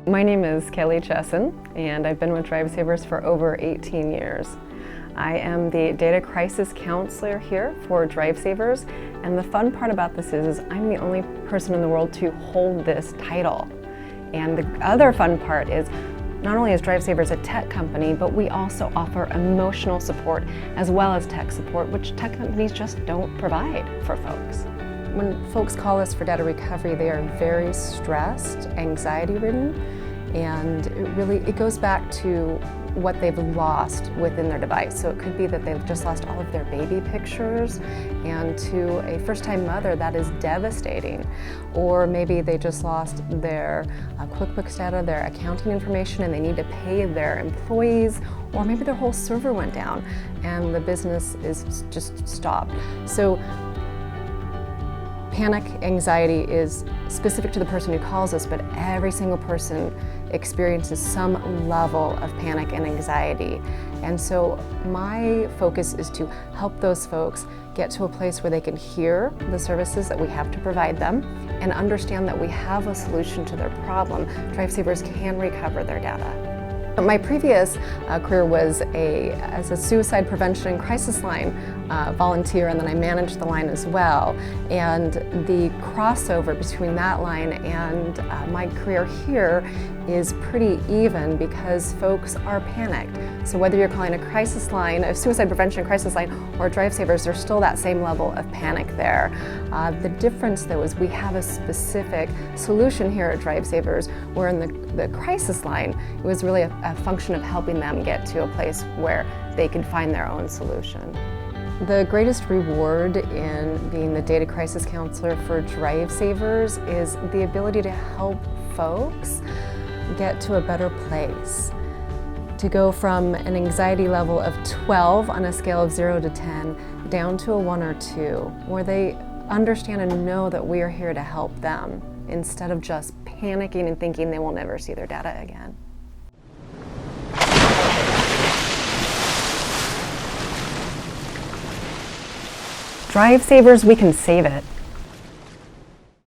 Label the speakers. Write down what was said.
Speaker 1: My name is Kelly Chessen, and I've been with DriveSavers for over 18 years. I am the data crisis counselor here for DriveSavers, and the fun part about this is I'm the only person in the world to hold this title. And the other fun part is not only is DriveSavers a tech company, but we also offer emotional support as well as tech support, which tech companies just don't provide for folks. When folks call us for data recovery, they are very stressed, anxiety-ridden, and it goes back to what they've lost within their device. So it could be that they've just lost all of their baby pictures, and to a first-time mother, that is devastating. Or maybe they just lost their QuickBooks data, their accounting information, and they need to pay their employees, or maybe their whole server went down and the business is just stopped. So panic, anxiety is specific to the person who calls us, but every single person experiences some level of panic and anxiety. And so my focus is to help those folks get to a place where they can hear the services that we have to provide them and understand that we have a solution to their problem. DriveSavers can recover their data. My previous career was as a suicide prevention and crisis line volunteer, and then I managed the line as well. And the crossover between that line and my career here is pretty even because folks are panicked. So whether you're calling a crisis line, a suicide prevention crisis line, or DriveSavers, there's still that same level of panic there. The difference though is we have a specific solution here at DriveSavers, where in the crisis line, it was really a function of helping them get to a place where they can find their own solution. The greatest reward in being the data crisis counselor for DriveSavers is the ability to help folks get to a better place. To go from an anxiety level of 12 on a scale of 0 to 10 down to a 1 or 2, where they understand and know that we are here to help them instead of just panicking and thinking they will never see their data again. DriveSavers, we can save it.